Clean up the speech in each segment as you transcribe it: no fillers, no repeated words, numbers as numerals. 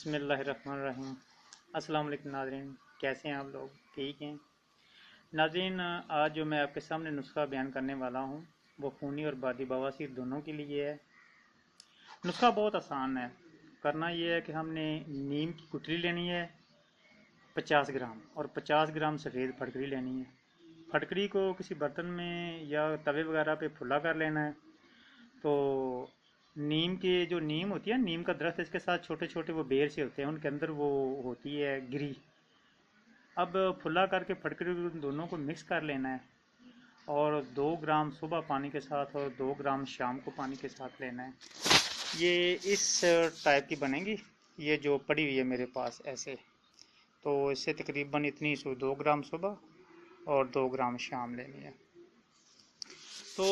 बिस्मिल्लाहिर्रहमानिर्रहीम। अस्सलाम वालेकुम नाज़रीन, कैसे हैं आप लोग? ठीक हैं नाज़रीन। आज जो मैं आपके सामने नुस्खा बयान करने वाला हूँ वो खूनी और बादी बवासीर दोनों के लिए है। नुस्खा बहुत आसान है। करना ये है कि हमने नीम की गुठली लेनी है 50 ग्राम, और 50 ग्राम सफ़ेद फटकरी लेनी है। फटकरी को किसी बर्तन में या तवे वगैरह पे फुला कर लेना है। तो नीम के जो नीम होती है, नीम का दरख्त, इसके साथ छोटे छोटे वो बेर से होते हैं, उनके अंदर वो होती है गिरी। अब फुला करके फटकरी दोनों को मिक्स कर लेना है, और 2 ग्राम सुबह पानी के साथ और 2 ग्राम शाम को पानी के साथ लेना है। ये इस टाइप की बनेगी। ये जो पड़ी हुई है मेरे पास ऐसे, तो इससे तकरीबन इतनी 2 ग्राम सुबह और 2 ग्राम शाम लेनी है। तो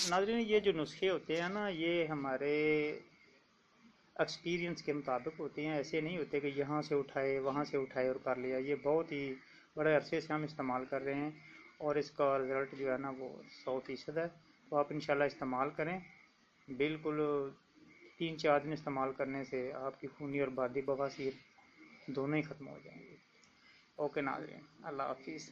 नाज़रीन, ये जो नुस्खे होते हैं ना, ये हमारे एक्सपीरियंस के मुताबिक होते हैं। ऐसे नहीं होते कि यहाँ से उठाए वहाँ से उठाए और कर लिया। ये बहुत ही बड़े अरसे से हम इस्तेमाल कर रहे हैं, और इसका रिज़ल्ट जो है ना वो 100% है। तो आप इंशाल्लाह इस्तेमाल करें। बिल्कुल 3-4 दिन इस्तेमाल करने से आपकी खूनी और बादी बवासीर दोनों ही ख़त्म हो जाएंगी। ओके नाज़रीन, अल्लाह हाफिज़।